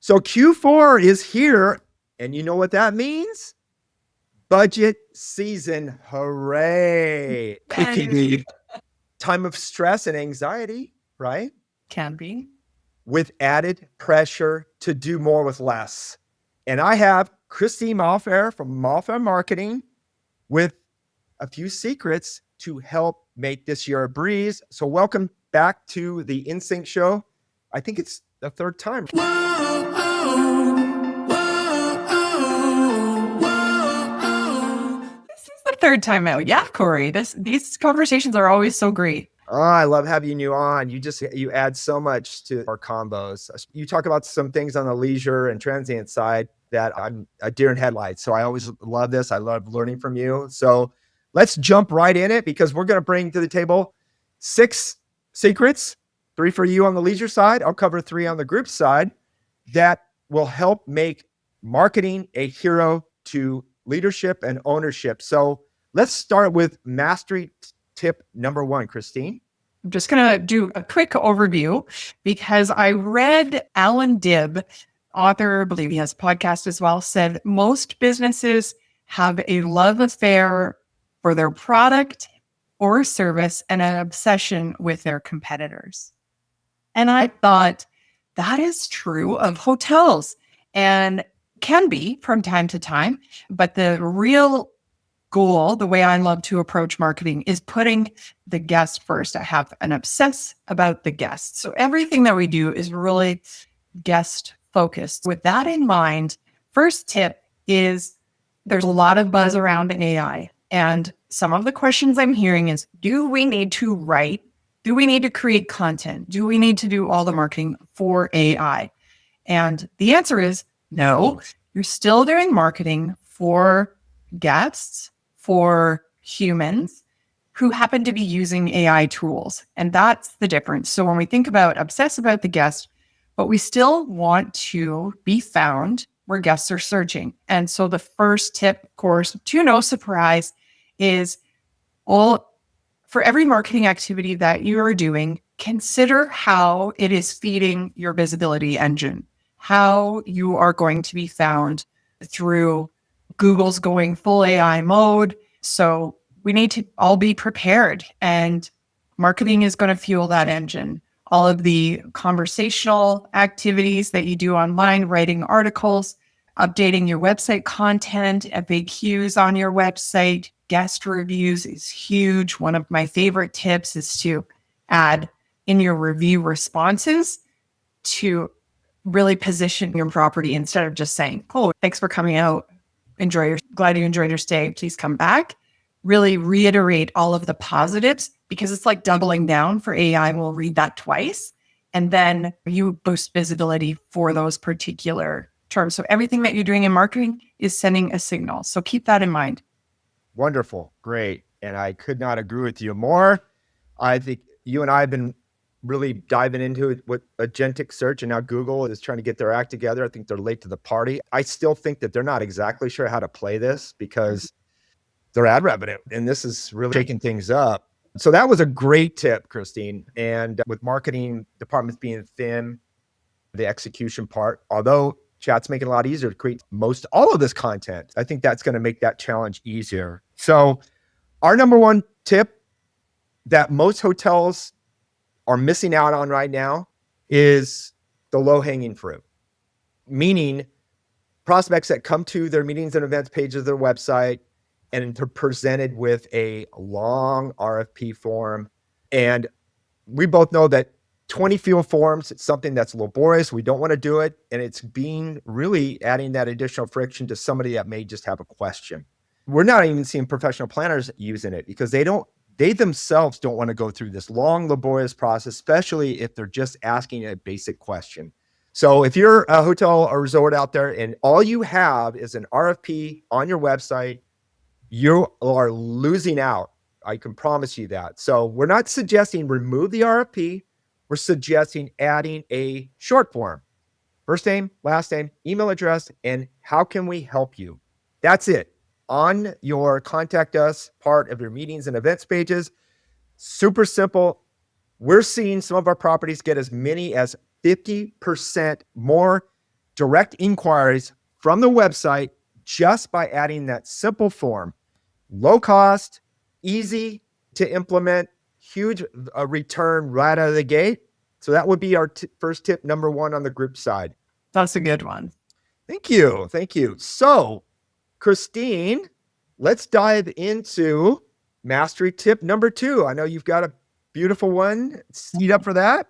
So Q4 is here, and you know what that means? Budget season. Hooray. It can be time of stress and anxiety, right? Can be. With added pressure to do more with less. And I have Christine Malfair from Malfair Marketing with a few secrets to help make this year a breeze. So welcome back to the InnSync Show. I think it's the third time. The third time out. Yeah, Cory. These conversations are always so great. Oh, I love having you on. You add so much to our combos. You talk about some things on the leisure and transient side that I'm a deer in headlights. So I always love this. I love learning from you. So let's jump right in it because we're going to bring to the table 6 secrets, 3 for you on the leisure side. I'll cover 3 on the group side that will help make marketing a hero to leadership and ownership. So let's start with mastery tip number 1, Christine. I'm just going to do a quick overview because I read Alan Dibb, author, I believe he has a podcast as well, said most businesses have a love affair for their product or service and an obsession with their competitors. And I thought that is true of hotels and can be from time to time, but the real goal, the way I love to approach marketing, is putting the guest first. I have an obsess about the guest. So everything that we do is really guest focused. With that in mind, first tip is there's a lot of buzz around AI. And some of the questions I'm hearing is, do we need to write? Do we need to create content? Do we need to do all the marketing for AI? And the answer is no. You're still doing marketing for guests, for humans who happen to be using AI tools. And that's the difference. So when we think about obsess about the guest, but we still want to be found where guests are searching. And so the first tip, of course, to no surprise, is for every marketing activity that you are doing, consider how it is feeding your visibility engine, how you are going to be found through Google's going full AI mode. So we need to all be prepared, and marketing is going to fuel that engine. All of the conversational activities that you do online, writing articles, updating your website content, FAQs on your website, guest reviews is huge. One of my favorite tips is to add in your review responses to really position your property instead of just saying, oh, thanks for coming out. Glad you enjoyed your stay. Please come back. Really reiterate all of the positives because it's like doubling down for AI. Will read that twice. And then you boost visibility for those particular terms. So everything that you're doing in marketing is sending a signal. So keep that in mind. Wonderful. Great. And I could not agree with you more. I think you and I have been really diving into it with agentic search, and now Google is trying to get their act together. I think they're late to the party. I still think that they're not exactly sure how to play this because their ad revenue, and this is really shaking things up. So that was a great tip, Christine. And with marketing departments being thin, the execution part, although chat's making it a lot easier to create all of this content, I think that's going to make that challenge easier. So our number 1 tip that most hotels are missing out on right now is the low-hanging fruit, meaning prospects that come to their meetings and events page of their website and they're presented with a long RFP form. And we both know that 20 field forms, it's something that's laborious. We don't want to do it. And it's really adding that additional friction to somebody that may just have a question. We're not even seeing professional planners using it because they themselves don't want to go through this long, laborious process, especially if they're just asking a basic question. So if you're a hotel or resort out there and all you have is an RFP on your website, you are losing out. I can promise you that. So we're not suggesting remove the RFP. We're suggesting adding a short form. First name, last name, email address, and how can we help you? That's it. On your contact us part of your meetings and events pages. Super simple. We're seeing some of our properties get as many as 50% more direct inquiries from the website just by adding that simple form. Low cost, easy to implement, huge return right out of the gate. So that would be our first tip, number one on the group side. That's a good one. Thank you. Thank you. So, Christine, let's dive into mastery tip number two. I know you've got a beautiful one. Seat up for that.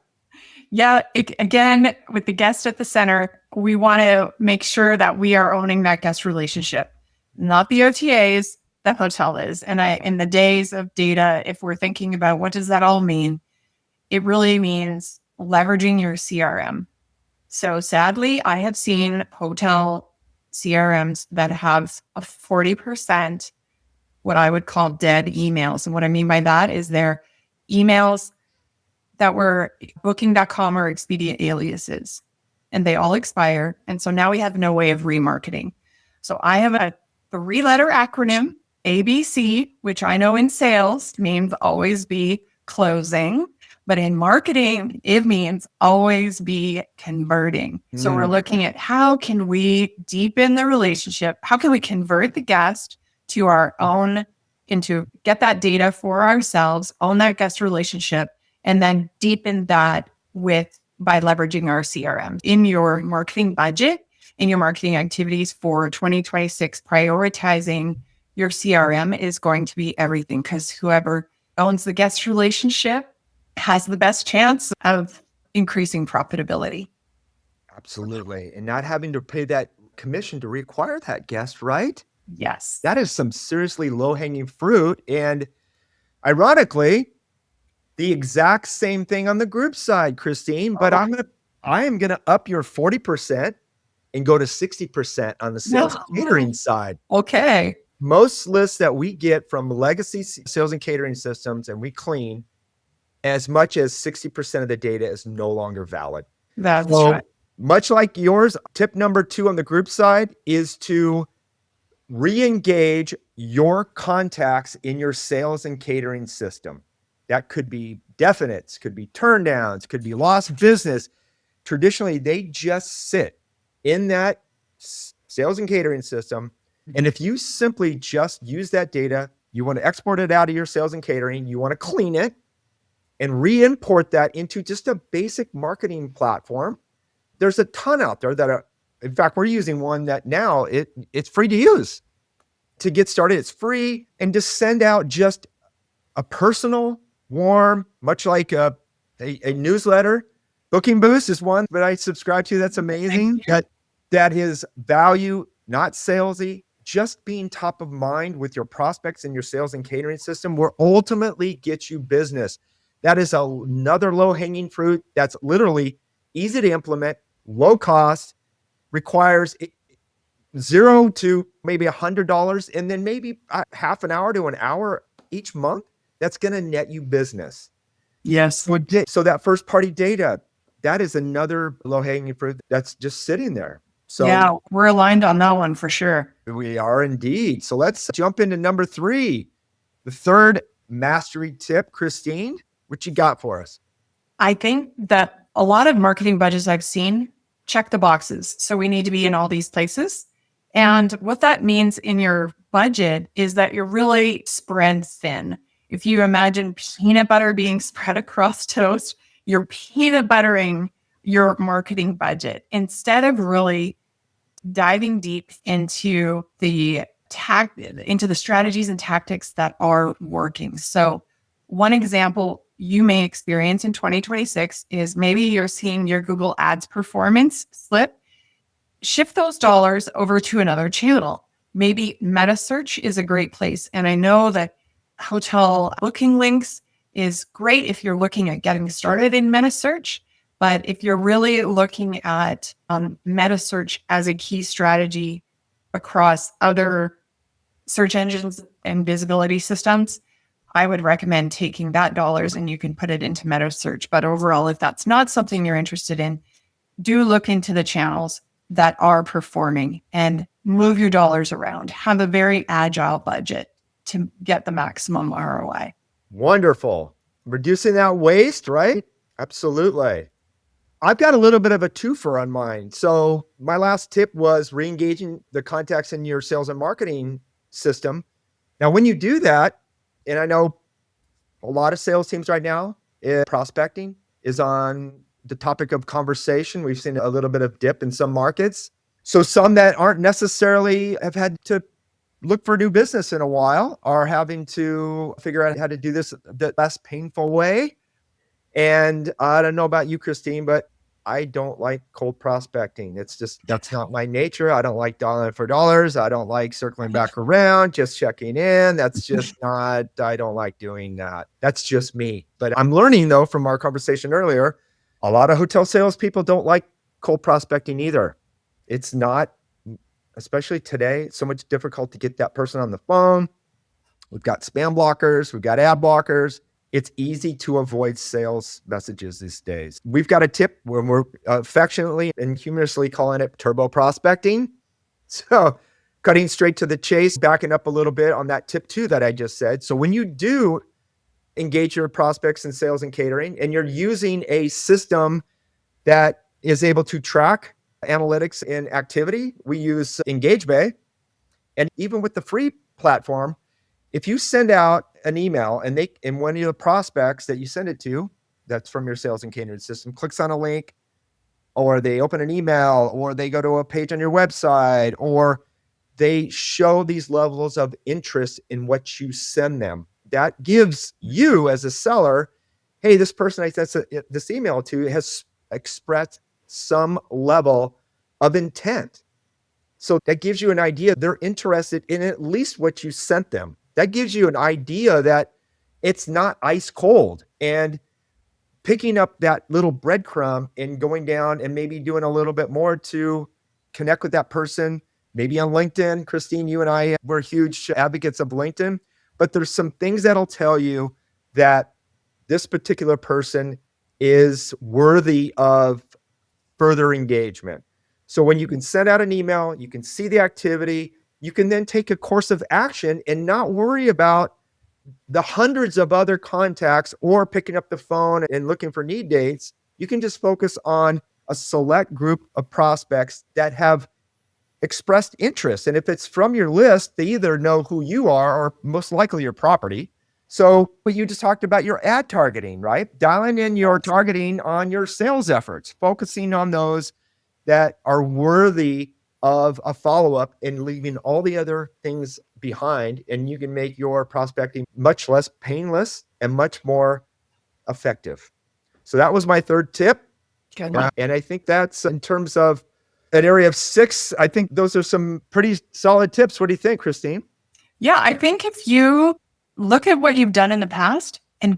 Yeah. Again, with the guest at the center, we want to make sure that we are owning that guest relationship, not the OTAs, the hotel is. And in the days of data, if we're thinking about what does that all mean, it really means leveraging your CRM. So sadly, I have seen hotel CRMs that have a 40% what I would call dead emails. And what I mean by that is they're emails that were booking.com or Expedia aliases, and they all expire. And so now we have no way of remarketing. So I have a 3-letter acronym, ABC, which I know in sales means always be closing. But in marketing, it means always be converting. So we're looking at how can we deepen the relationship? How can we convert the guest to our own, get that data for ourselves, own that guest relationship, and then deepen that by leveraging our CRM. In your marketing budget, in your marketing activities for 2026, prioritizing your CRM is going to be everything, because whoever owns the guest relationship has the best chance of increasing profitability. Absolutely. And not having to pay that commission to reacquire that guest, right? Yes. That is some seriously low-hanging fruit. And ironically, the exact same thing on the group side, Christine, but I am gonna up your 40% and go to 60% on the sales and catering side. Okay. Most lists that we get from legacy sales and catering systems, and we clean, as much as 60% of the data is no longer valid. That's right. Much like yours, tip number 2 on the group side is to re-engage your contacts in your sales and catering system. That could be definites, could be turndowns, could be lost business. Traditionally, they just sit in that sales and catering system. And if you simply just use that data, you want to export it out of your sales and catering, you want to clean it and re-import that into just a basic marketing platform. There's a ton out there that in fact, we're using one that now it's free to use. To get started, it's free, and just send out just a personal, warm, much like a newsletter. Booking Boost is one that I subscribe to. That's amazing. That is value, not salesy, just being top of mind with your prospects in your sales and catering system will ultimately get you business. That is another low-hanging fruit that's literally easy to implement, low cost, requires $0 to maybe $100, and then maybe half an hour to an hour each month. That's going to net you business. Yes. So that first party data, that is another low-hanging fruit that's just sitting there. So yeah, we're aligned on that one for sure. We are indeed. So let's jump into number 3, the third mastery tip. Christine, what you got for us? I think that a lot of marketing budgets I've seen check the boxes. So we need to be in all these places. And what that means in your budget is that you're really spread thin. If you imagine peanut butter being spread across toast, you're peanut buttering your marketing budget instead of really diving deep into the strategies and tactics that are working. So one example you may experience in 2026 is maybe you're seeing your Google Ads performance slip. Shift those dollars over to another channel. Maybe meta search is a great place. And I know that hotel booking links is great if you're looking at getting started in meta search. But if you're really looking at meta search as a key strategy across other search engines and visibility systems, I would recommend taking that dollars and you can put it into meta search. But overall, if that's not something you're interested in, do look into the channels that are performing and move your dollars around. Have a very agile budget to get the maximum ROI. Wonderful. Reducing that waste, right? Absolutely. I've got a little bit of a twofer on mine. So my last tip was re-engaging the contacts in your sales and marketing system. Now, when you do that, and I know a lot of sales teams right now, prospecting is on the topic of conversation. We've seen a little bit of dip in some markets. So some that aren't necessarily have had to look for new business in a while are having to figure out how to do this the less painful way. And I don't know about you, Christine, but I don't like cold prospecting. It's just, that's not my nature. I don't like dollar for dollars. I don't like circling back around, just checking in. That's just not, I don't like doing that. That's just me. But I'm learning though, from our conversation earlier, a lot of hotel salespeople don't like cold prospecting either. It's not, especially today, it's so much difficult to get that person on the phone. We've got spam blockers, we've got ad blockers. It's easy to avoid sales messages these days. We've got a tip where we're affectionately and humorously calling it turbo prospecting. So cutting straight to the chase, backing up a little bit on that tip 2 that I just said. So when you do engage your prospects in sales and catering, and you're using a system that is able to track analytics and activity, we use EngageBay. And even with the free platform, if you send out an email and one of the prospects that you send it to, that's from your sales and catering system, clicks on a link, or they open an email, or they go to a page on your website, or they show these levels of interest in what you send them, that gives you as a seller, hey, this person I sent this email to has expressed some level of intent. So that gives you an idea they're interested in at least what you sent them. That gives you an idea that it's not ice cold. And picking up that little breadcrumb and going down and maybe doing a little bit more to connect with that person, maybe on LinkedIn. Christine, you and I, we're huge advocates of LinkedIn, but there's some things that'll tell you that this particular person is worthy of further engagement. So when you can send out an email, you can see the activity, you can then take a course of action and not worry about the hundreds of other contacts or picking up the phone and looking for need dates. You can just focus on a select group of prospects that have expressed interest. And if it's from your list, they either know who you are or most likely your property. So what you just talked about, your ad targeting, right? Dialing in your targeting on your sales efforts, focusing on those that are worthy of a follow-up and leaving all the other things behind. And you can make your prospecting much less painless and much more effective. So that was my third tip. Good one. And I think that's in terms of an area of 6. I think those are some pretty solid tips. What do you think, Christine? Yeah, I think if you look at what you've done in the past and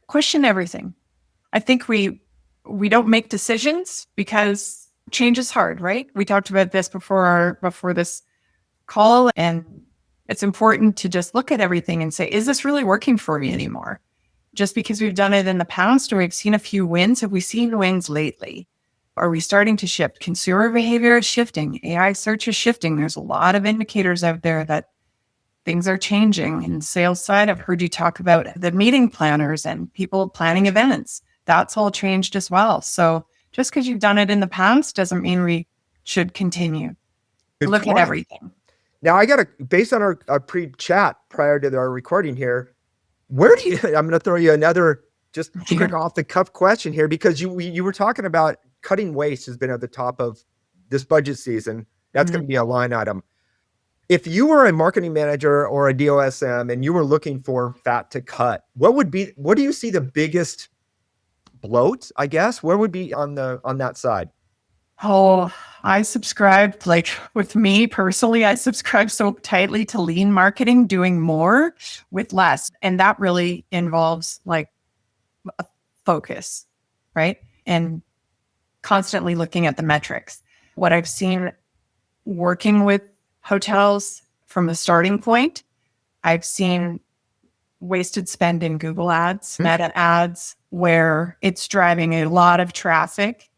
question everything, I think we don't make decisions because change is hard, right? We talked about this before this call, and it's important to just look at everything and say, is this really working for me anymore? Just because we've done it in the past or we've seen a few wins, have we seen wins lately? Are we starting to shift? Consumer behavior is shifting. AI search is shifting. There's a lot of indicators out there that things are changing. In the sales side, I've heard you talk about the meeting planners and people planning events. That's all changed as well. So just because you've done it in the past doesn't mean we should continue. Look at everything. Now I got to, based on our pre-chat prior to our recording here, where do you, I'm going to throw you another just quick off the cuff question here, because you were talking about cutting waste has been at the top of this budget season. That's going to be a line item. If you were a marketing manager or a DOSM and you were looking for fat to cut, what do you see the biggest bloat, I guess? Where would be on that side? Oh, I subscribed, like with me personally, I subscribe so tightly to lean marketing, doing more with less. And that really involves like a focus, right? And constantly looking at the metrics. What I've seen working with hotels from the starting point, I've seen wasted spend in Google ads, meta ads, where it's driving a lot of traffic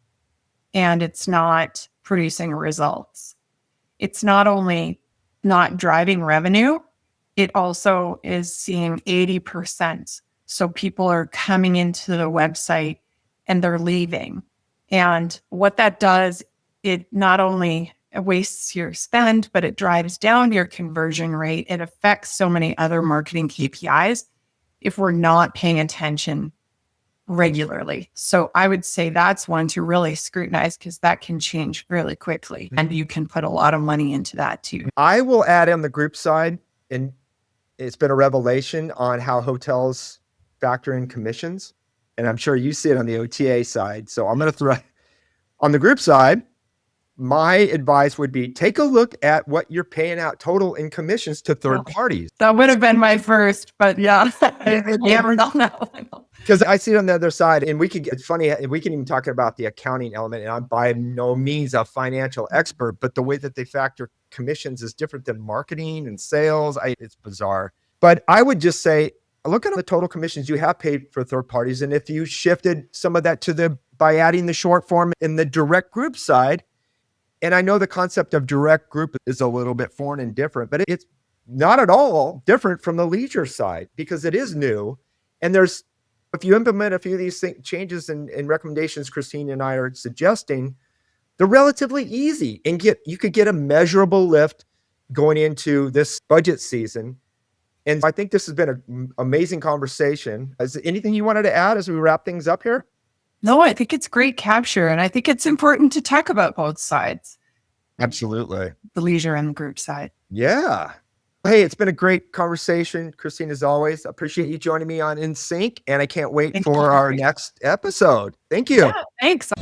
and it's not producing results. It's not only not driving revenue, it also is seeing 80%. So people are coming into the website and they're leaving. And what that does, it not only wastes your spend, but it drives down your conversion rate. It affects so many other marketing KPIs if we're not paying attention regularly. So I would say that's one to really scrutinize, because that can change really quickly. And you can put a lot of money into that too. I will add on the group side, and it's been a revelation on how hotels factor in commissions. And I'm sure you see it on the OTA side. So I'm going to throw on the group side. My advice would be take a look at what you're paying out total in commissions to third parties. That would have been my first, but yeah, I never done that one. Because I see it on the other side, and it's funny, we can even talk about the accounting element, and I'm by no means a financial expert, but the way that they factor commissions is different than marketing and sales. It's bizarre. But I would just say, look at the total commissions you have paid for third parties. And if you shifted some of that by adding the short form in the direct group side, and I know the concept of direct group is a little bit foreign and different, but it's not at all different from the leisure side, because it is new. And if you implement a few of these changes and recommendations Christine and I are suggesting, they're relatively easy, and you could get a measurable lift going into this budget season. And I think this has been an amazing conversation. Is there anything you wanted to add as we wrap things up here? No, I think it's great capture. And I think it's important to talk about both sides. Absolutely. The leisure and the group side. Yeah. Hey, it's been a great conversation, Christine, as always. Appreciate you joining me on InnSync, and I can't wait for our next episode. Thank you. Yeah, thanks.